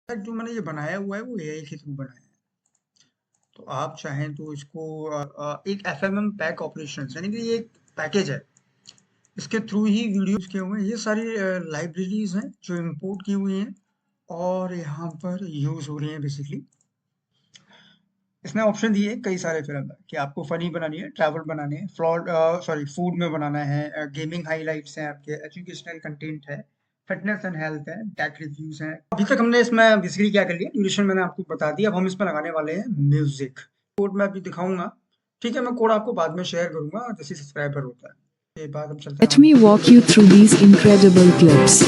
जो मैंने ये बनाया हुआ है वो एआई के थ्रू बनाया है। तो आप चाहें तो इसको एक एफएमएम पैक ऑपरेशंस यानी कि ये एक पैकेज है। इसके थ्रू ही वीडियोस किए हुए हैं। ये सारी लाइब्रेरीज हैं जो इंपोर्ट की हुई हैं और यहाँ पर यूज हो रही हैं बेसिकली। इसने ऑप्शन दिए कई सारे फिल्म में कि आपको फनी बनानी है, ट्रैवल बनाने हैं, फूड में बनाना है, गेमिंग हाइलाइट्स हैं, आपके एजुकेशनल कंटेंट है, फिटनेस एंड हेल्थ है, टेक रिव्यूज हैं। अभी तक हमने इसमें बेसिकली क्या कर लिया, ड्यूरेशन मैंने आपको बता दिया। अब हम इसमें लगाने वाले हैं म्यूजिक। कोड मैं अभी दिखाऊंगा, ठीक है। मैं कोड आपको बाद में शेयर करूंगा जैसे सब्सक्राइबर होता है। के बाद हम चलते हैं Let me walk you through these incredible clips.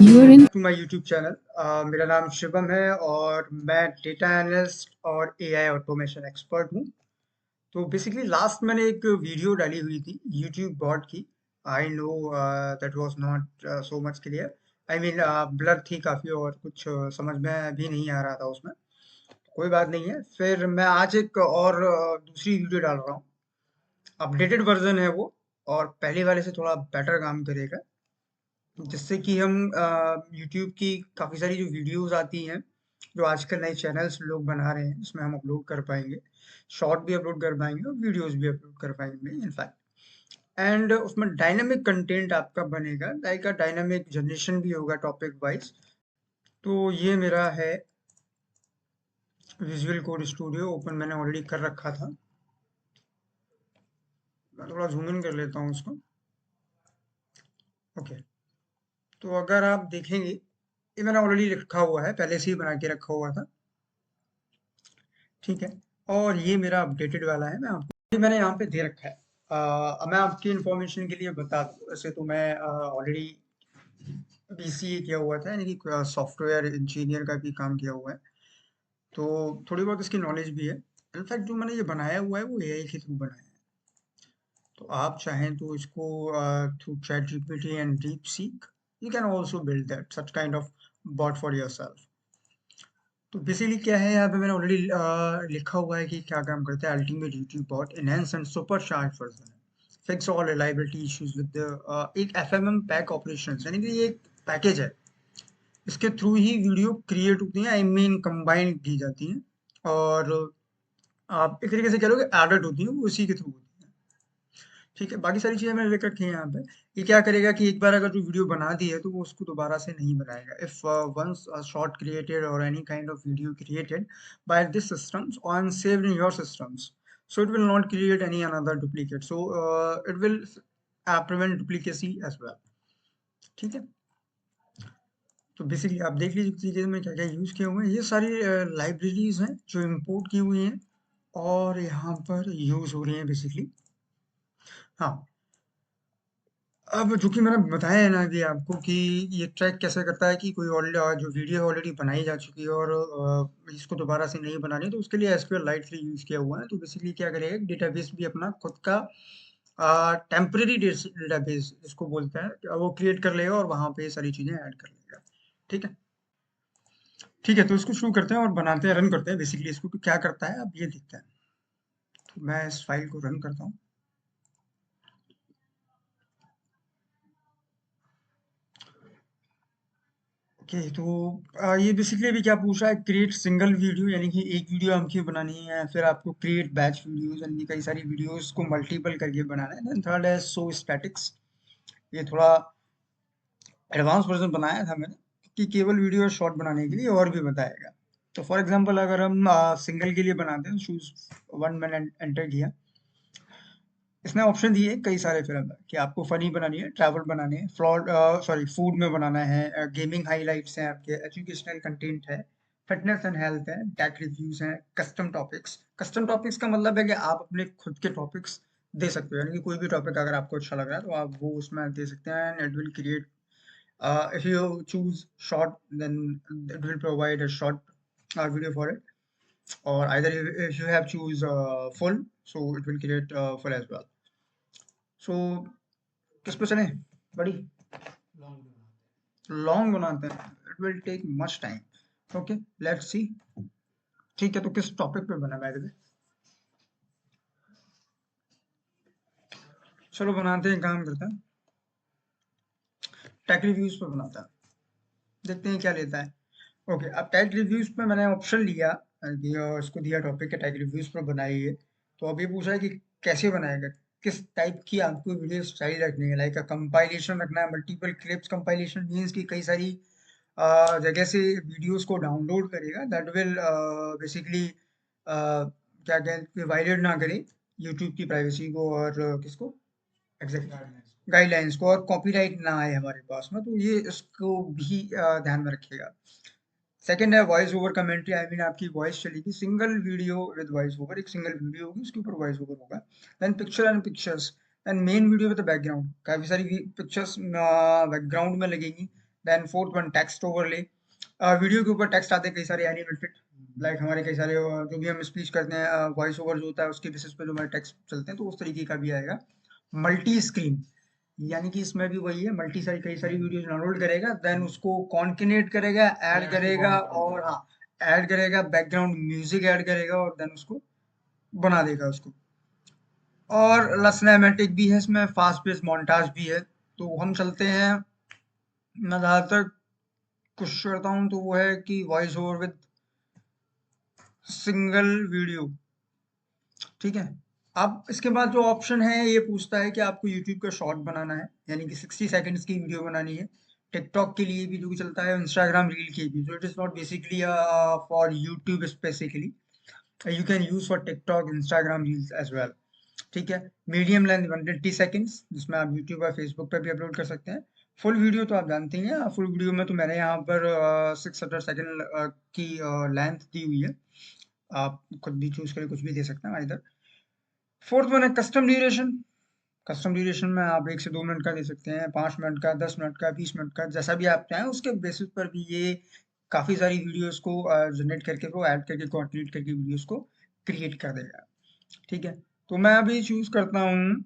You are in to my YouTube channel. मेरा नाम शिवम है और मैं डेटा एनालिस्ट और एआई ऑटोमेशन एक्सपर्ट हूँ। तो बेसिकली लास्ट मैंने एक वीडियो डाली हुई थी यूट्यूब बॉट की। I know that was not so much clear. I mean blur थी काफ़ी और कुछ समझ में भी नहीं आ रहा था उसमें। कोई बात नहीं है। फिर मैं आज एक और दूसरी वीडियो डाल रहा हूँ। अपडेटेड वर्जन है वो और पहले वाले से थोड़ा बेटर काम करेगा, जिससे कि हम यूट्यूब की काफ़ी सारी जो वीडियोस आती हैं जो आजकल नए चैनल्स लोग बना रहे हैं उसमें हम अपलोड कर पाएंगे। शॉर्ट भी अपलोड कर पाएंगे और वीडियोस भी अपलोड कर पाएंगे इनफैक्ट। एंड उसमें डायनामिक कंटेंट आपका बनेगा, लाइक अ डायनामिक जनरेशन भी होगा टॉपिक वाइज। तो ये मेरा है विजुअल कोड स्टूडियो, ओपन मैंने ऑलरेडी कर रखा था। मैं थोड़ा जूम इन कर लेता हूँ उसको। ओके, तो अगर आप देखेंगे ये मैंने ऑलरेडी रखा हुआ है, पहले से ही बना के रखा हुआ था, ठीक है। और ये मेरा अपडेटेड वाला है, मैं आपको मैंने यहाँ पे दे रखा है। मैं आपकी इंफॉर्मेशन के लिए बता दूँ, वैसे तो मैं ऑलरेडी बीसीए किया हुआ था, यानी कि सॉफ्टवेयर इंजीनियर का भी काम किया हुआ है। तो थोड़ी बहुत इसकी नॉलेज भी है। इनफैक्ट जो मैंने ये बनाया हुआ है वो एआई के थ्रू बनाया है। तो आप चाहें तो इसको through ChatGPT and DeepSeek you can also build that such kind of bot for yourself. तो बेसिकली क्या है, यहाँ पे मैंने ऑलरेडी लिखा हुआ है कि क्या काम करता है। Ultimate YouTube bot enhance and supercharge version, fix all reliability issues with एक एफएमएम पैक ऑपरेशंस, यानी कि ये एक पैकेज है। इसके थ्रू ही वीडियो क्रिएट होती हैं, आई मीन कंबाइन की जाती हैं। और आप एक तरीके से कह लो कि एडिट होती हैं, वो उसी के थ्रू होती हैं, ठीक है। बाकी सारी चीज़ें मैंने लिख रखी हैं यहाँ पे। ये क्या करेगा कि एक बार अगर जो वीडियो बना दी है तो वो उसको दोबारा से नहीं बनाएगा। If once a short created और any kind of video created by this systems और saved in your systems, so it will not create any another duplicate, so it will prevent duplicacy as well, ठीक है। तो basically आप देख लीजिए तरीके में क्या क्या यूज़ किए हुए हैं। ये सारी लाइब्रेरीज हैं जो इंपोर्ट की हुई हैं और यहाँ पर यूज़ हो रही हैं बेसिकली। हाँ, अब चूंकि मैंने बताया है ना कि आपको कि ये ट्रैक कैसे करता है कि कोई जो वीडियो ऑलरेडी बनाई जा चुकी है और इसको दोबारा से नहीं बनानी, तो उसके लिए एसक्यूएल लाइट 3 यूज़ किया हुआ है। तो बेसिकली क्या करेगा, डेटाबेस भी अपना खुद का टेम्पररी डेटाबेस जिसको बोलते हैं वो क्रिएट कर लेगा और वहाँ पे ये सारी चीज़ें ऐड कर लेगा, ठीक है। ठीक है, तो इसको शुरू करते हैं और बनाते हैं, रन करते हैं। बेसिकली इसको क्या करता है अब ये देखते हैं। तो मैं इस फाइल को रन करता हूँ। ओके, तो ये बेसिकली अभी क्या पूछ रहा है, क्रिएट सिंगल वीडियो, यानी कि एक वीडियो हमको बनानी है। फिर आपको क्रिएट बैच वीडियोस, यानी कि कई सारी वीडियोस को मल्टीपल करके बनाना है। देन थर्ड है शो स्टैटिक्स। ये थोड़ा एडवांस वर्जन बनाया था मैंने कि केवल वीडियो और शॉर्ट बनाने के लिए, और भी बताएगा। तो फॉर एग्जांपल अगर हम सिंगल के लिए बनाते हैं, चूज वन मैंने एंटर किया। इसने ऑप्शन दिए कई सारे फिल्म में कि आपको फनी बनानी है, ट्रैवल बनाने हैं, फूड में बनाना है, गेमिंग हाइलाइट्स हैं, आपके एजुकेशनल कंटेंट है, फिटनेस एंड हेल्थ है, टेक रिव्यूज हैं, कस्टम टॉपिक्स। कस्टम टॉपिक्स का मतलब है कि आप अपने खुद के टॉपिक्स दे सकते हो, यानी कि कोई भी टॉपिक अगर आपको अच्छा लग रहा है तो आप वो उसमें दे सकते हैं and it will create. If you choose short then it will provide a short video for it, or either if you have choose full, so it will create full as well. So किस पे चले बड़ी, long बनाते हैं, it will take much time. Okay, let's see. ठीक है, तो किस टॉपिक पे बना बाय द वे, चलो बनाते हैं, काम करते हैं, टेक रिव्यूज पे बनाते हैं, देखते हैं क्या लेता है। ओके, अब टैग रिव्यूज़ पे मैंने ऑप्शन लिया कि इसको दिया टॉपिक है टैग रिव्यूज़ पर बनाइए। तो अभी पूछा है कि कैसे बनाएगा? किस टाइप की आपको वीडियो स्टाइल रखनी है? लाइक कंपाइलेशन रखना है, मल्टीपल क्लिप्स कंपाइलेशन मीन्स कि कई सारी जगह से वीडियोज़ को डाउनलोड करेगा दैट विल बेसिकली क्या कहते हैं वायलेट ना करे यूट्यूब की प्राइवेसी को और किसको? एग्ज़ैक्ट गाइडलाइंस को और कॉपीराइट ना आए हमारे पास में, तो ये इसको भी ध्यान में रखिएगा। सेकंड है voice over commentary, I mean आपकी वॉइस चलेगी, single video with voice over, एक सिंगल वीडियो होगी उसके ऊपर वॉइस ओवर होगा। Then picture and pictures, then main video with background, काफी सारी पिक्चर्स बैकग्राउंड में लगेंगी। Then fourth one text overlay, video के ऊपर टेक्स्ट आते हैं कई सारे एनिमेटेड, लाइक हमारे कई सारे जो भी हम स्पीच करते हैं वॉइस ओवर जो होता है उसके बेसिस पे जो हमारे टेक्स्ट चलते हैं तो उस तरीके का भी आएगा। मल्टी स्क्रीन, यानी कि इसमें भी वही है, मल्टी सारी कई सारी वीडियोस डाउनलोड करेगा, देन उसको कॉन्केनेट करेगा, ऐड करेगा और हाँ ऐड करेगा, बैकग्राउंड म्यूजिक ऐड करेगा और देन उसको बना देगा उसको। और सिनेमैटिक भी है इसमें, फास्ट पेस मोन्टाज भी है। तो हम चलते हैं, मैं ज़्यादातर कोशिश करता हूँ तो वो है कि voice over with single video, ठीक है। अब इसके बाद जो ऑप्शन है ये पूछता है कि आपको यूट्यूब का शॉर्ट बनाना है, यानी कि 60 सेकंड्स की वीडियो बनानी है। टिकटॉक के लिए भी जो चलता है, इंस्टाग्राम रील के भी, so it is not basically for YouTube specifically, you can use for TikTok Instagram reels as well, ठीक है। मीडियम लेंथ 120 सेकंड्स, जिसमें आप यूट्यूब और फेसबुक पे भी अपलोड कर सकते हैं। फुल वीडियो तो आप जानते ही हैं, फुल वीडियो में तो मैंने यहाँ पर 600 सेकंड की लेंथ दी हुई है, आप खुद भी चूज करके कुछ भी दे सकते हैं इधर। फोर्थ वन है कस्टम ड्यूरेशन, कस्टम ड्यूरेशन में आप 1 से 2 मिनट का दे सकते हैं, 5 मिनट का, 10 मिनट का, 20 मिनट का, जैसा भी आप चाहें उसके बेसिस पर भी ये काफ़ी सारी वीडियोस को जनरेट करके वो ऐड करके कोऑर्डिनेट करके वीडियोस को क्रिएट कर देगा, ठीक है। तो मैं अभी चूज करता हूँ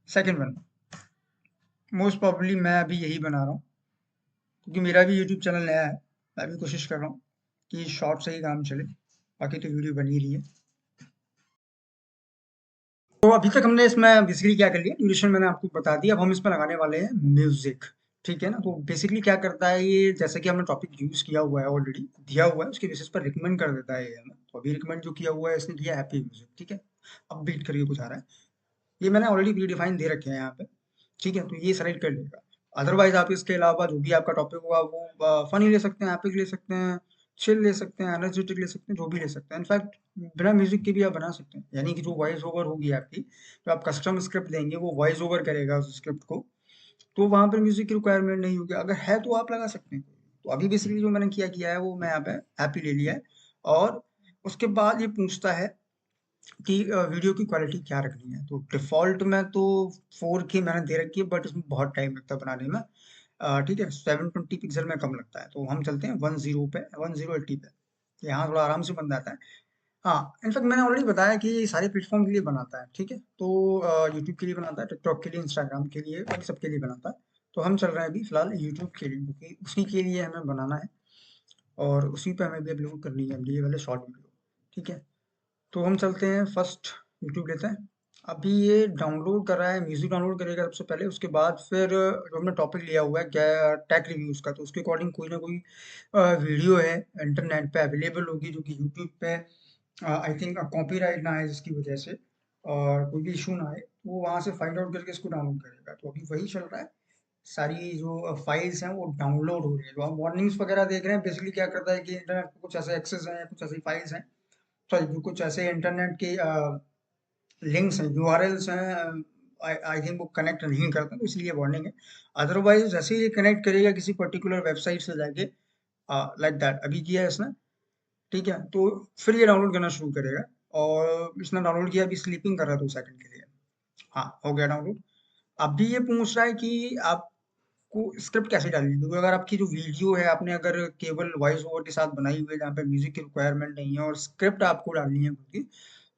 सेकंड वन, मोस्ट प्रॉब्ली मैं अभी यही बना रहा हूँ क्योंकि मेरा भी यूट्यूब चैनल नया है, मैं भी कोशिश कर रहा हूँ कि शॉर्ट से ही काम चले, बाकी तो वीडियो बनी रही है। तो अभी तक हमने इसमें बेसिकली क्या कर लिया, ड्यूरेशन मैंने आपको बता दिया, अब हम इसमें लगाने वाले हैं म्यूजिक, ठीक है ना। तो बेसिकली क्या करता है ये, जैसे कि हमने टॉपिक यूज किया हुआ है ऑलरेडी, दिया हुआ है उसके बेसिस पर रिकमेंड कर देता है ये हमें। तो अभी रिकमेंड जो किया हुआ है इसने किया हैप्पी म्यूजिक, ठीक है। अब बीट करके कुछ आ रहा है, ये मैंने ऑलरेडी प्री डिफाइन दे रखे हैं यहाँ पे, ठीक है। तो ये सेलेक्ट कर लेगा। अदरवाइज आप इसके अलावा जो भी आपका टॉपिक होगा वो फनी ले सकते हैं, एपिक ले सकते हैं, चिल ले सकते हैं, एनर्जेटिक ले सकते हैं, जो भी ले सकते हैं। इनफैक्ट बिना म्यूजिक के भी आप बना सकते हैं, यानी कि जो वॉइस ओवर होगी आपकी, तो आप कस्टम स्क्रिप्ट देंगे वो वॉइस ओवर करेगा उस स्क्रिप्ट को, तो वहां पर म्यूजिक की रिक्वायरमेंट नहीं होगी, अगर है तो आप लगा सकते हैं। तो अभी बेसिकली जो मैंने किया किया है वो मैं यहाँ पे हैप्पी ले लिया है। और उसके बाद ये पूछता है कि वीडियो की क्वालिटी क्या रखनी है, तो डिफ़ॉल्ट में तो 4K मैंने दे रखी है, बट इसमें बहुत टाइम लगता है बनाने में, ठीक है। 720 पिक्सल में कम लगता है, तो हम चलते हैं 10 पे, 1080 पे, यहाँ थोड़ा आराम से बन जाता है। हाँ, इनफैक्ट मैंने ऑलरेडी बताया कि ये सारे प्लेटफॉर्म के लिए बनाता है, ठीक है। तो यूट्यूब के लिए बनाता है, टिकटॉक के लिए, इंस्टाग्राम के लिए, बाकी सबके लिए बनाता है। तो हम चल रहे हैं अभी फिलहाल यूट्यूब के लिए, क्योंकि उसी के लिए हमें बनाना है और उसी पे हमें भी अपलोड करनी है ये वाले शॉर्ट वीडियो, ठीक है। तो हम चलते हैं फर्स्ट, यूट्यूब लेते हैं। अभी ये डाउनलोड कर रहा है, म्यूजिक डाउनलोड करेगा सबसे पहले, उसके बाद फिर जो हमने टॉपिक लिया हुआ है क्या टेक रिव्यूज का, तो उसके अकॉर्डिंग कोई ना कोई वीडियो है इंटरनेट पे अवेलेबल होगी जो कि यूट्यूब पे आई थिंक कॉपीराइट ना आए जिसकी वजह से और कोई भी इशू ना आए, वो वहाँ से फाइंड आउट करके इसको डाउनलोड करेगा। तो अभी वही चल रहा है, सारी जो फाइल्स हैं वो डाउनलोड हो रही है। तो हम वार्निंग्स वगैरह देख रहे हैं, बेसिकली क्या करता है कि इंटरनेट पे कुछ ऐसे एक्सेस हैं, कुछ ऐसी फाइल्स हैं, सॉरी कुछ ऐसे इंटरनेट के लिंक्स हैं, यूआरएल्स हैं, आई थिंक वो कनेक्ट नहीं करते, तो इसलिए वार्निंग है। अदरवाइज जैसे ही ये कनेक्ट करेगा किसी पर्टिकुलर वेबसाइट से जाके, लाइक दैट अभी किया है इसने, ठीक है, तो फिर ये डाउनलोड करना शुरू करेगा। और इसने डाउनलोड किया, अभी स्लीपिंग कर रहा है 2 सेकंड के लिए, हाँ हो गया डाउनलोड। अभी ये पूछ रहा है कि आपको स्क्रिप्ट कैसे डालनी है, क्योंकि अगर आपकी जो वीडियो है आपने अगर केवल वॉइस ओवर के साथ बनाई हुई है जहाँ पे म्यूजिक की रिक्वायरमेंट नहीं है और स्क्रिप्ट आपको डालनी है खुद की,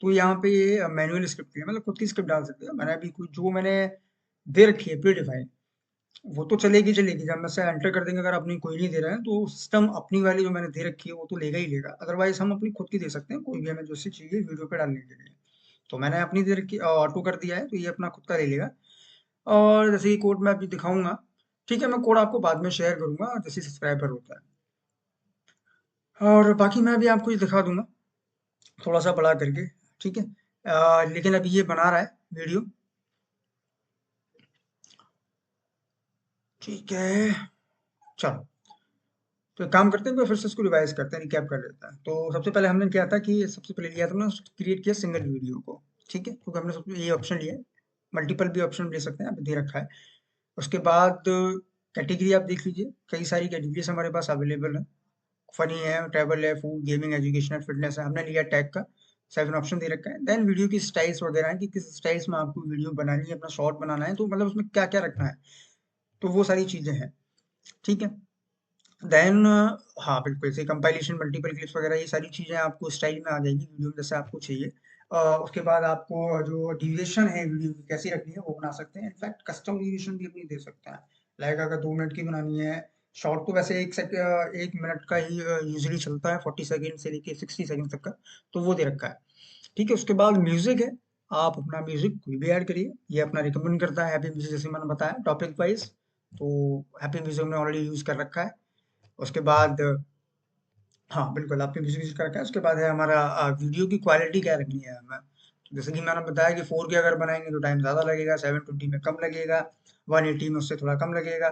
तो यहाँ पे ये मैनुअल स्क्रिप्ट है, मतलब खुद की स्क्रिप्ट डाल सकते हैं। मैंने अभी कुछ जो मैंने दे रखी है प्री डिफाइन, वो तो चलेगी चलेगी, जब मैं से एंटर कर देंगे, अगर अपनी कोई नहीं दे रहा है तो सिस्टम अपनी वाली जो मैंने दे रखी है वो तो लेगा ही लेगा। अदरवाइज हम अपनी खुद की दे सकते हैं, कोई भी हमें जैसी चाहिए वीडियो पे डालने के लिए। तो मैंने अपनी दे रखी, ऑटो कर दिया है, तो ये अपना खुद का ले लेगा। और जैसे ये कोड मैं अभी दिखाऊंगा, ठीक है, मैं कोड आपको बाद में शेयर करूंगा जैसे सब्सक्राइबर होता है। और बाकी मैं अभी आपको ये दिखा दूंगा थोड़ा सा बड़ा करके, ठीक है। लेकिन अभी ये बना रहा है वीडियो, ठीक है। चलो, तो एक काम करते हैं, तो फिर से इसको रिवाइज करते हैं, रिकैप कर लेते हैं। तो सबसे पहले हमने क्या था कि सबसे पहले लिया था ना, क्रिएट किया सिंगल वीडियो को, ठीक है, क्योंकि हमने सबसे ये ऑप्शन लिया है। मल्टीपल भी ऑप्शन ले सकते हैं, यहाँ पे दे रखा है। उसके बाद कैटेगरी आप देख लीजिए, कई सारी कैटेगरीज हमारे पास अवेलेबल है। फनी है, ट्रैवल है, फूड, गेमिंग, एजुकेशन, फिटनेस है। हमने लिया टैग का 7 ऑप्शन दे रखा है। देन वीडियो की स्टाइल्स वगैरह है कि किस स्टाइल्स में आपको वीडियो बनानी है, अपना शॉर्ट बनाना है, तो मतलब उसमें क्या क्या रखना है, तो वो सारी चीजें हैं, ठीक है। देन हाँ बिल्कुल, जैसे कंपाइलेशन, मल्टीपल क्लिप्स वगैरह, ये सारी चीज़ें आपको स्टाइल में आ जाएगी वीडियो में, जैसे आपको चाहिए। उसके बाद आपको जो ड्यूरेशन है वीडियो की कैसी रखनी है वो बना सकते हैं। इनफैक्ट कस्टम ड्यूरेशन भी अपनी दे सकते हैं। लाइक अगर 2 मिनट की बनानी है, शॉर्ट तो वैसे 1 मिनट का ही यूजली चलता है, 40 सेकेंड से लेके 60 सेकेंड तक का, तो वो दे रखा है, ठीक है। उसके बाद म्यूजिक है, आप अपना म्यूजिक कोई भी ऐड करिए, ये अपना रिकमेंड करता है हैप्पी म्यूजिक, जैसे मैंने बताया टॉपिक वाइज। तो हैप्पी म्यूजिक हमने ऑलरेडी यूज कर रखा है। उसके बाद हाँ, बिल्कुल आपने म्यूज़िक यूज़ कर रखा है। उसके बाद है हमारा वीडियो की क्वालिटी क्या रखनी है हमें। तो जैसे कि मैंने बताया कि 4K अगर बनाएँगे तो टाइम ज़्यादा लगेगा, 720 में कम लगेगा, 180 में उससे थोड़ा कम लगेगा,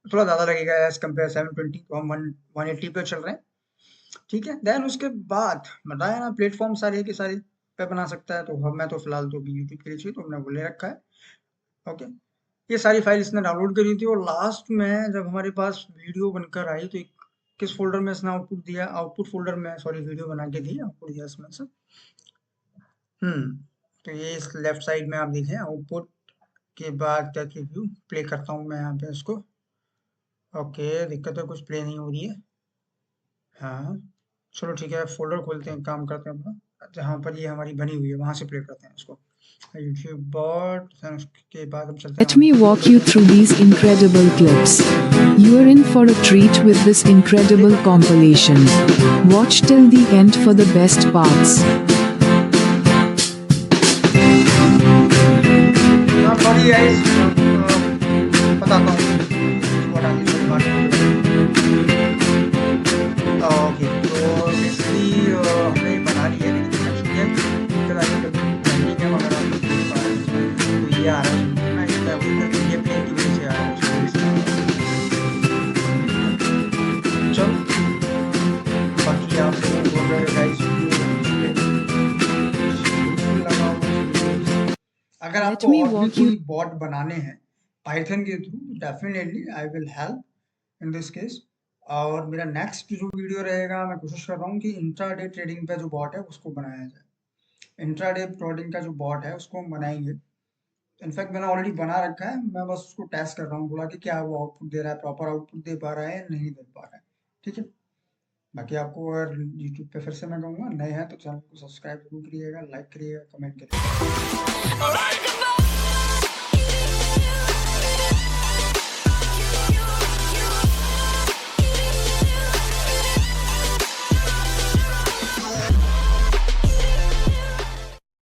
थोड़ा ज़्यादा लगेगा एज़ कम्पेयर 720, तो हम 180 पे चल रहे हैं, ठीक है। देन उसके बाद बताया ना, प्लेटफ़ॉर्म सारे के सारे पे बना सकता है, तो अब मैं तो फिलहाल तो अभी यूट्यूब के लिए चाहिए, तो हमने वो ले रखा है, ओके। ये सारी फाइल इसने डाउनलोड करी थी, और लास्ट में जब हमारे पास वीडियो बनकर आई, तो एक किस फ़ोल्डर में इसने आउटपुट दिया, आउटपुट फ़ोल्डर में सॉरी वीडियो बना के दी, आउटपुट दिया इसमें से। हुँ, तो ये इस लेफ्ट साइड में आप देखें आउटपुट के बाद क्या कि व्यू प्ले करता हूँ मैं यहाँ पे इसको। ओके, दिक्कत है, कुछ प्ले नहीं हो रही है। हाँ, चलो ठीक है, फ़ोल्डर खोलते हैं, काम करते हैं अपना, जहाँ पर ये हमारी बनी हुई है वहाँ से प्ले करते हैं इसको। यूट्यूब बॉट, फिर उसके बाद हम चलते हैं Let me output walk folder you पे। through these incredible clips. You are in for a treat with this incredible compilation. Watch till the end for the best parts. हाँ, सॉरी गाइस, बताता हूँ इसको हटा के सॉरी बात okay. तो basically हमने बना लिया है, लेकिन एक्चुअली है दिक्कत आ रही है, पेंडिंग है, मगर आप देख पा रहे हैं इसमें, तो ये आ रहा है उसमें ना, इसका वही करके ये प्ले की वजह से आ रहा है, उसकी वजह से आ रहा है। चलो, बाकी आप लोगों को अगर गाइस लगा हो मुझे, अगर Let आपको me और भी walk you. कोई बॉट बनाने हैं पाइथन के through, definitely I will help in this case. और मेरा नेक्स्ट जो वीडियो रहेगा, मैं कोशिश कर रहा हूँ कि इंट्राडे ट्रेडिंग पे जो बॉट है उसको बनाया जाए। इंट्राडे ट्रेडिंग का जो बॉट है उसको हम बनाएंगे। इनफैक्ट मैंने ऑलरेडी बना रखा है, मैं बस उसको टेस्ट कर रहा हूँ, बोला कि क्या वो आउटपुट दे रहा है, प्रॉपर आउटपुट दे पा रहा है या नहीं दे पा रहा है, ठीक है। बाकी आपको अगर यूट्यूब पे फिर से मैं कहूँगा, नए हैं तो चैनल को सब्सक्राइब जरूर करिएगा, लाइक करिएगा, कमेंट करिएगा।